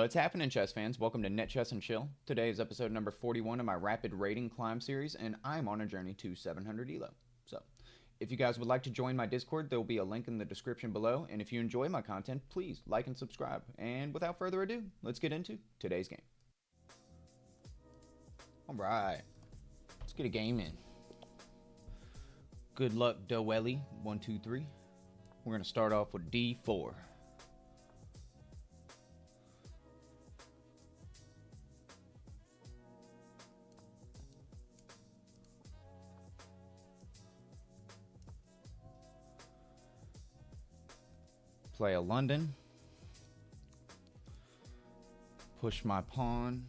What's happening, chess fans? Welcome to Net Chess and Chill. Today is episode number 41 of my Rapid Rating Climb series, and I'm on a journey to 700 ELO. So, if you guys would like to join my Discord, there will be a link in the description below, and if you enjoy my content, please like and subscribe. And without further ado, let's get into today's game. Alright, let's get a game in. Good luck, Doelli. 1, 2, 3. We're going to start off with D4. Play a London. Push my pawn.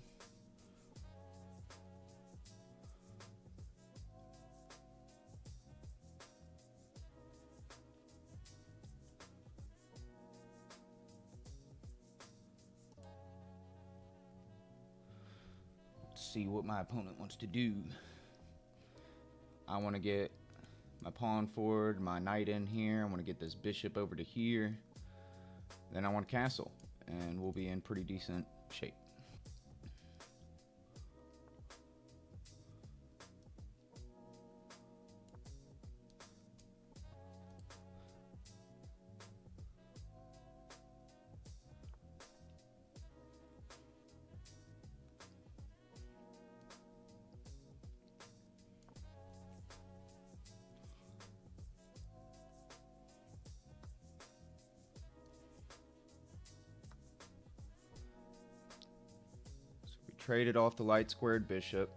Let's see what my opponent wants to do. I want to get my pawn forward, my knight in here. I want to get this bishop over to here. Then I want a castle, and we'll be in pretty decent shape. Traded off the light squared bishop.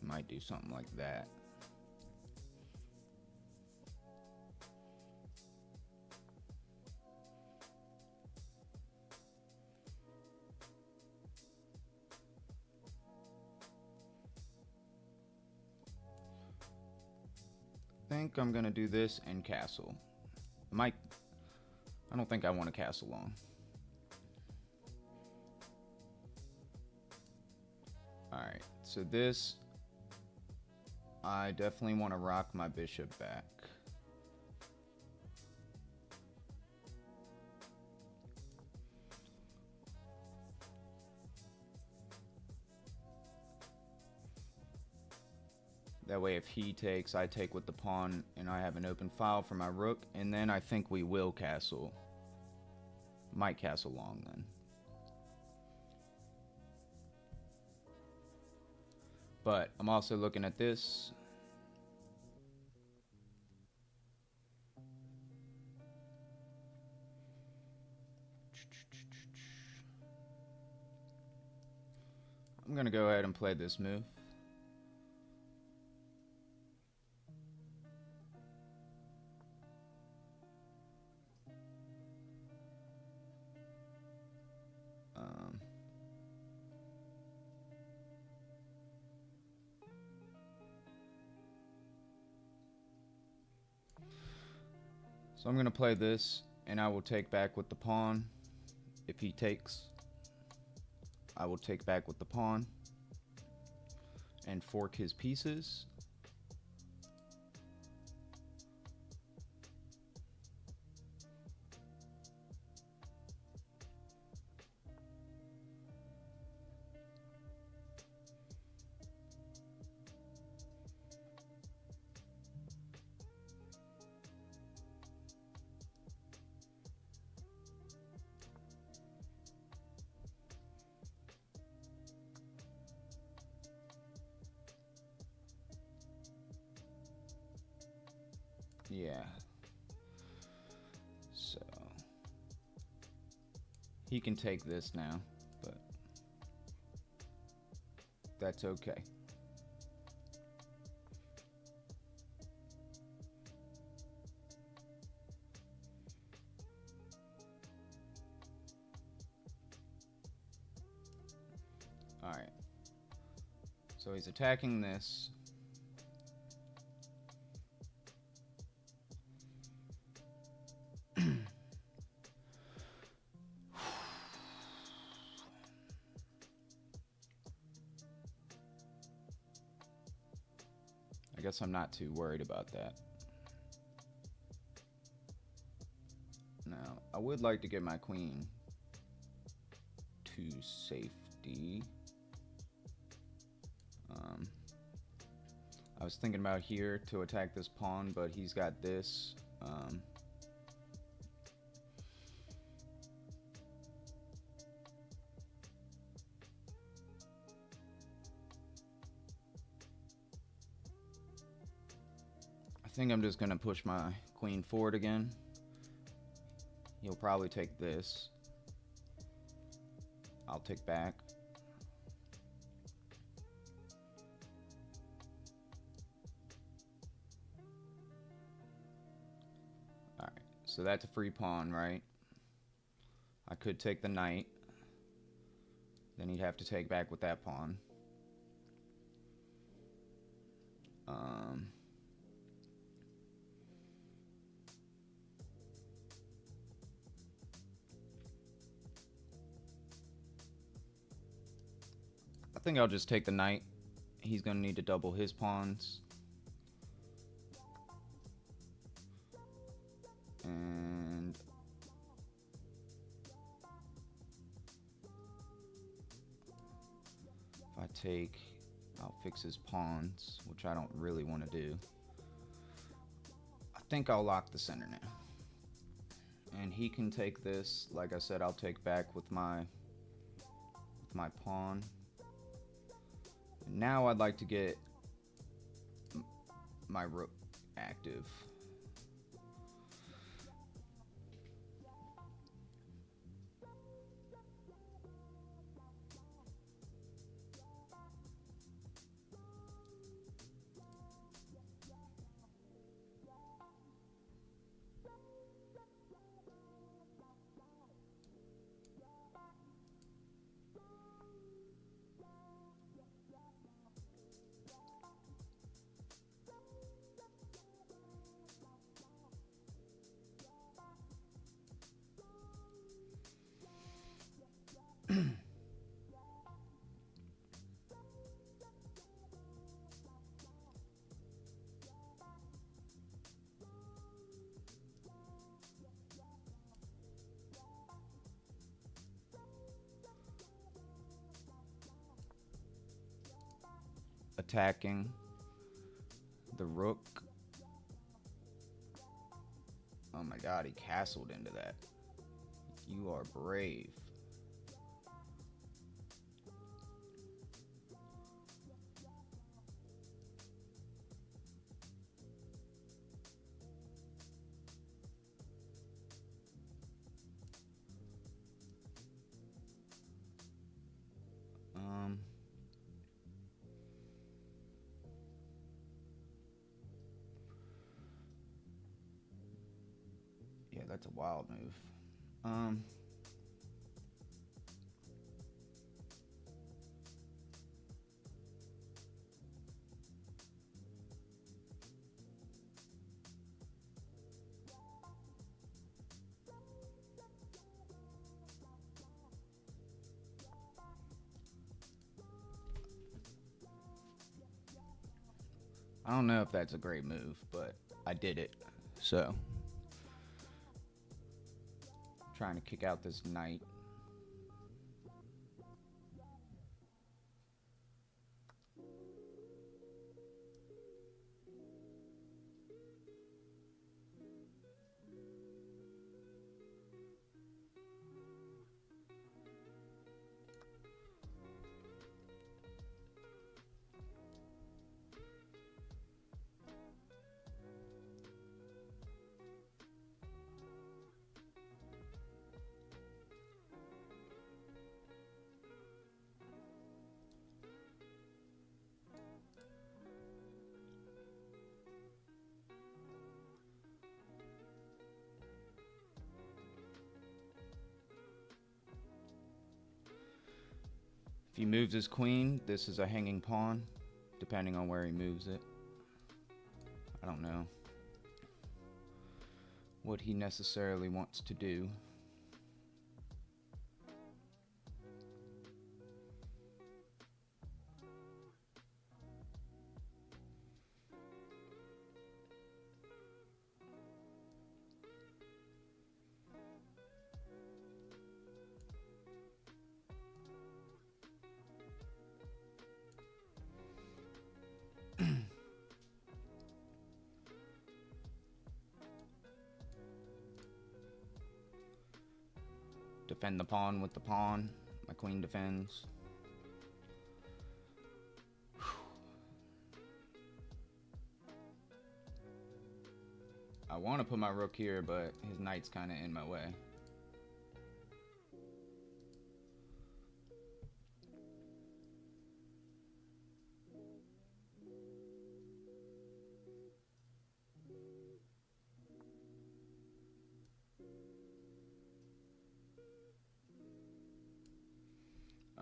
Might do something like that. I think I'm gonna do this and castle. I don't think I want to castle long. Alright, so this, I definitely want to rock my bishop back. That way if he takes, I take with the pawn, and I have an open file for my rook, and then I think we will castle. Might castle long then. But I'm also looking at this. I'm gonna go ahead and play this move. So I'm going to play this, and I will take back with the pawn. If he takes, I will take back with the pawn and fork his pieces. Yeah. So he can take this now, but that's okay. All right. So he's attacking this. I guess I'm not too worried about that. Now, I would like to get my queen to safety. I was thinking about here to attack this pawn, but he's got this. I think I'm just going to push my queen forward again. He'll probably take this. I'll take back. Alright, so that's a free pawn, right? I could take the knight. Then he'd have to take back with that pawn. I think I'll just take the knight. He's going to need to double his pawns. And if I take, I'll fix his pawns, which I don't really want to do. I think I'll lock the center now. And he can take this. Like I said, I'll take back with my pawn. Now I'd like to get my rook active. Attacking the rook. Oh my god, he castled into that. You are brave. Yeah, that's a wild move. I don't know if that's a great move, but I did it. So, trying to kick out this knight. If he moves his queen, this is a hanging pawn, depending on where he moves it. I don't know what he necessarily wants to do. defend the pawn with the pawn. My queen defends. I want to put my rook here, but his knight's kind of in my way.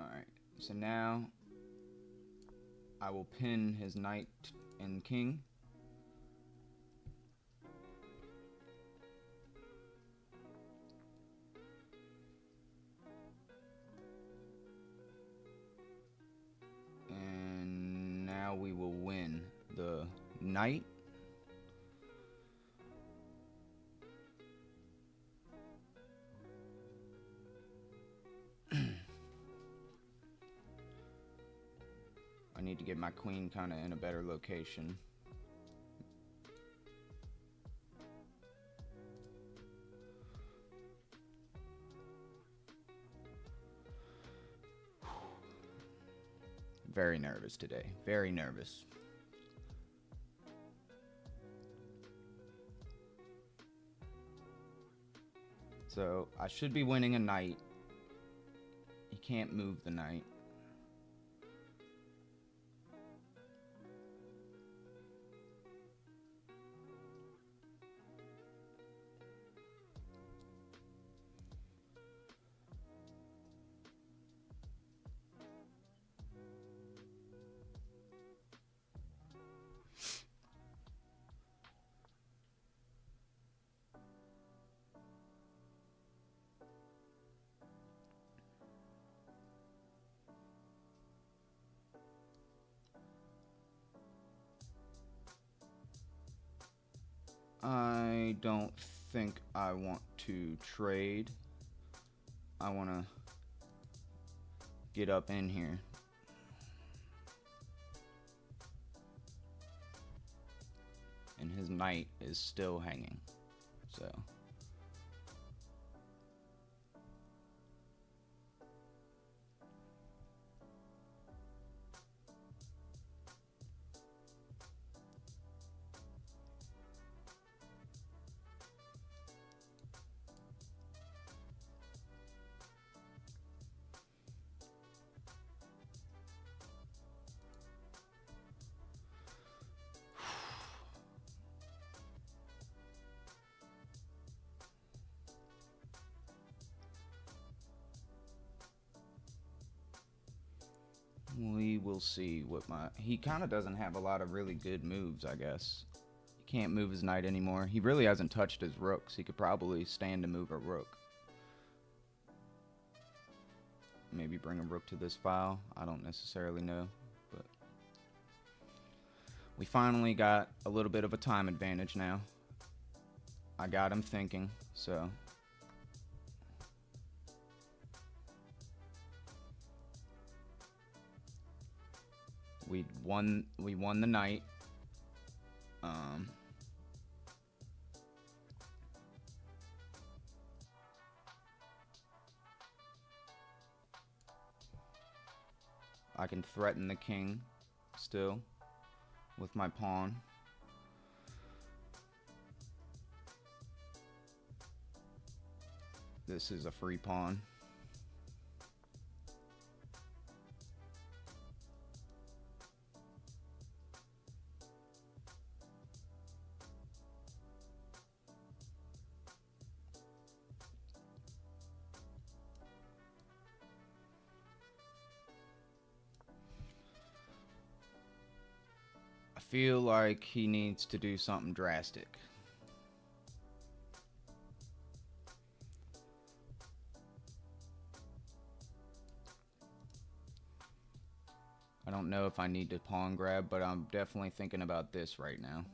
Alright, so now I will pin his knight and king. And now we will win the knight. I need to get my queen kind of in a better location. Very nervous today. Very nervous. So I should be winning a knight. He can't move the knight. I don't think I want to trade. I want to get up in here. And his knight is still hanging. So we will see what my... He kind of doesn't have a lot of really good moves, I guess. He can't move his knight anymore. He really hasn't touched his rooks. He could probably stand to move a rook. Maybe bring a rook to this file. I don't necessarily know. But we finally got a little bit of a time advantage now. I got him thinking, so... We won the night. I can threaten the king still with my pawn. This is a free pawn. I feel like he needs to do something drastic. I don't know if I need to pawn grab, but I'm definitely thinking about this right now.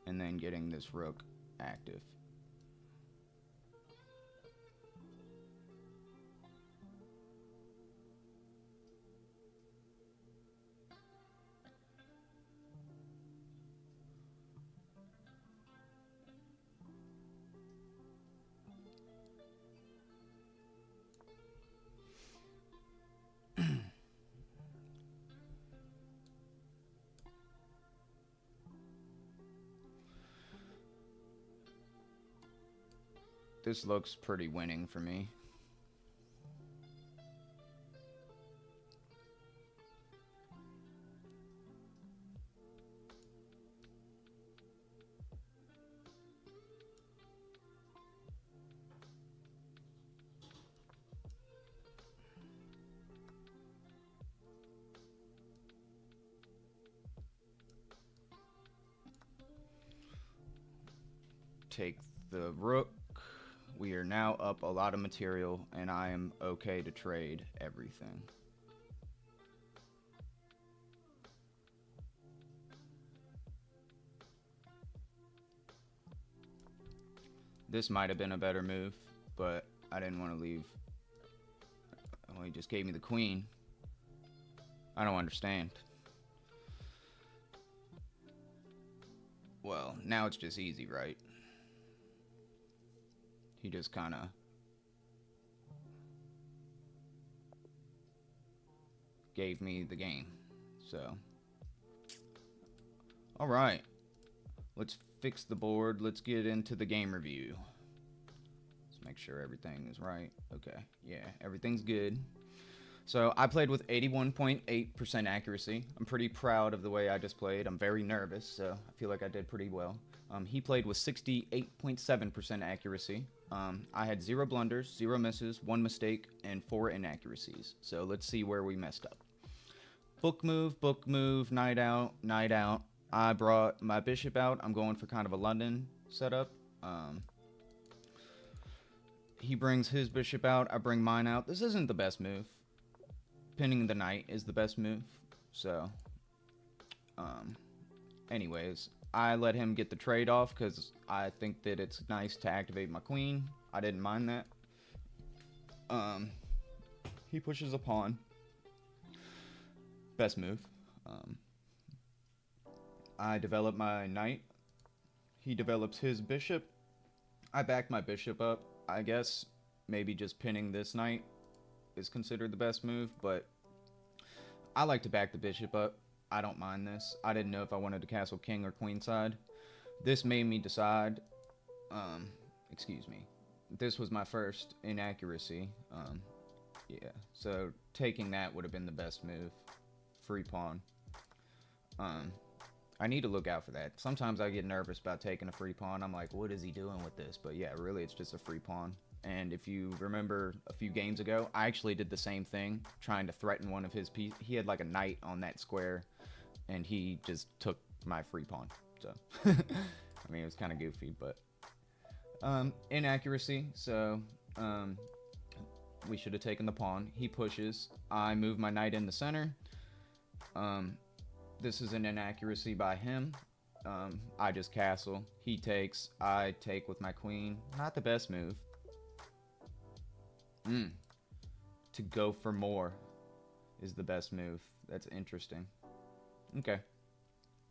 And then getting this rook active. This looks pretty winning for me. Take the rook. We are now up a lot of material, and I am okay to trade everything. This might have been a better move, but I didn't want to leave. Oh, he just gave me the queen. I don't understand. Well, now it's just easy, right? He just kind of gave me the game. So, all right. Let's fix the board. Let's get into the game review. Let's make sure everything is right. Okay, yeah, everything's good. So I played with 81.8% accuracy. I'm pretty proud of the way I just played. I'm very nervous, so I feel like I did pretty well. He played with 68.7% accuracy. I had 0 blunders, 0 misses, 1 mistake, and 4 inaccuracies. So let's see where we messed up. Book move, knight out, knight out. I brought my bishop out. I'm going for kind of a London setup. He brings his bishop out. I bring mine out. This isn't the best move. Pinning the knight is the best move. So, anyways, I let him get the trade off because I think that it's nice to activate my queen. I didn't mind that. He pushes a pawn. Best move. I develop my knight. He develops his bishop. I back my bishop up. I guess maybe just pinning this knight is considered the best move, but I like to back the bishop up. I don't mind this. I didn't know if I wanted to castle king or queen side. This made me decide, excuse me, this was my first inaccuracy. Yeah, so taking that would have been the best move. Free pawn. I need to look out for that. Sometimes I get nervous about taking a free pawn. I'm like, what is he doing with this? But yeah, really, it's just a free pawn. And if you remember a few games ago, I actually did the same thing, trying to threaten one of his pieces. He had like a knight on that square, and he just took my free pawn. So, I mean, it was kind of goofy, but inaccuracy. So, we should have taken the pawn. He pushes. I move my knight in the center. This is an inaccuracy by him. I just castle. He takes. I take with my queen. Not the best move. To go for more is the best move. That's interesting. Okay.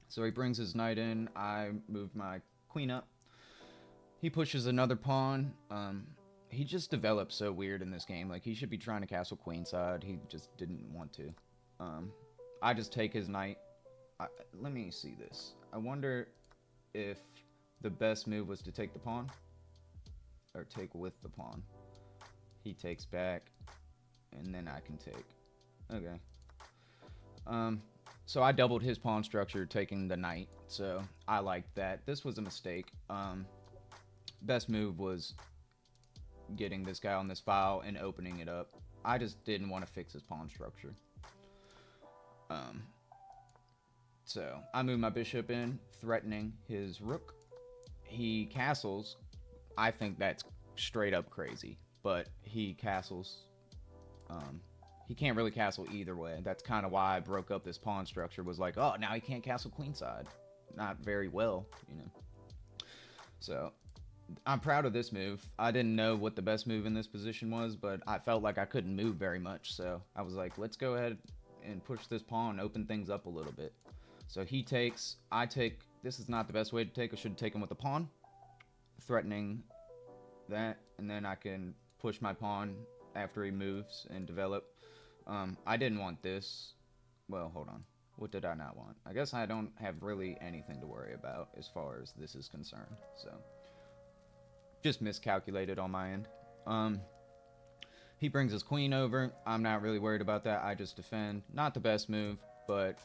So he brings his knight in. I move my queen up. He pushes another pawn. He just develops so weird in this game. Like, he should be trying to castle queenside. He just didn't want to. I just take his knight. Let me see this. I wonder if the best move was to take the pawn or take with the pawn. He takes back, and then I can take. Okay. So I doubled his pawn structure, taking the knight. So I liked that. This was a mistake. Best move was getting this guy on this file and opening it up. I just didn't want to fix his pawn structure. So I move my bishop in, threatening his rook. He castles. I think that's straight up crazy, but he castles. He can't really castle either way. That's kind of why I broke up this pawn structure. Was like, oh, now he can't castle queenside. Not very well, you know. So I'm proud of this move. I didn't know what the best move in this position was, but I felt like I couldn't move very much. So I was like, let's go ahead and push this pawn, open things up a little bit. So he takes, I take. This is not the best way to take. I should take him with the pawn, threatening that, and then I can push my pawn after he moves and develop. I didn't want this. Well, hold on. What did I not want? I guess I don't have really anything to worry about as far as this is concerned. So just miscalculated on my end. He brings his queen over. I'm not really worried about that. I just defend. Not the best move, but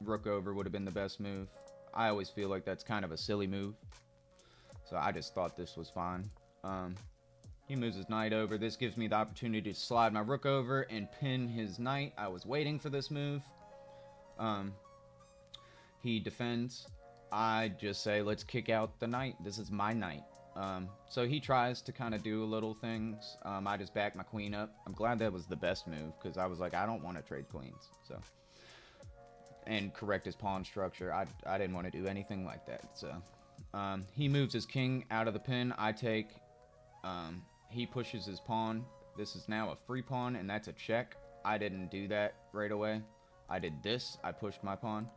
rook over would have been the best move. I always feel like that's kind of a silly move. So I just thought this was fine. He moves his knight over. This gives me the opportunity to slide my rook over and pin his knight. I was waiting for this move. He defends. I just say, let's kick out the knight. This is my knight. So he tries to kind of do little things. I just back my queen up. I'm glad that was the best move, because I was like, I don't want to trade queens. So, and correct his pawn structure. I didn't want to do anything like that. So he moves his king out of the pin. I take. He pushes his pawn. This is now a free pawn, and that's a check. I didn't do that right away. I did this. I pushed my pawn.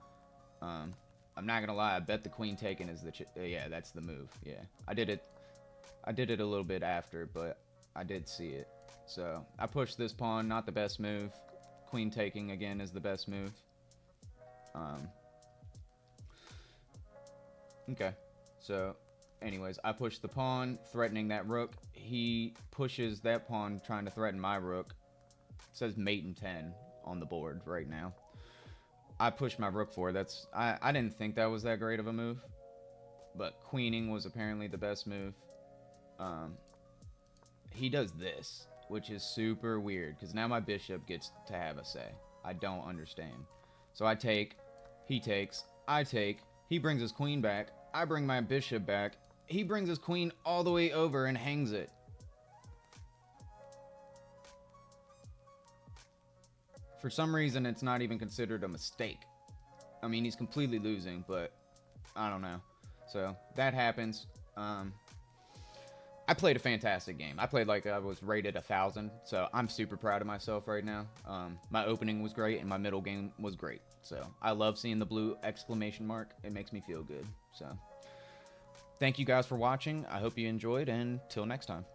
I'm not gonna lie. I bet the queen taken is the yeah. That's the move. Yeah, I did it a little bit after, but I did see it. So I pushed this pawn. Not the best move. Queen taking again is the best move. Okay. So, anyways, I push the pawn, threatening that rook. He pushes that pawn, trying to threaten my rook. It says mate in 10 on the board right now. I pushed my rook forward. I didn't think that was that great of a move, but queening was apparently the best move. He does this, which is super weird, because now my bishop gets to have a say. I don't understand. So I take, he takes, I take, he brings his queen back, I bring my bishop back, he brings his queen all the way over and hangs it. For some reason, it's not even considered a mistake. I mean, he's completely losing, but I don't know. So that happens. I played a fantastic game. I played like I was rated 1,000, so I'm super proud of myself right now. My opening was great, and my middle game was great. So I love seeing the blue exclamation mark. It makes me feel good. So thank you guys for watching. I hope you enjoyed, and till next time.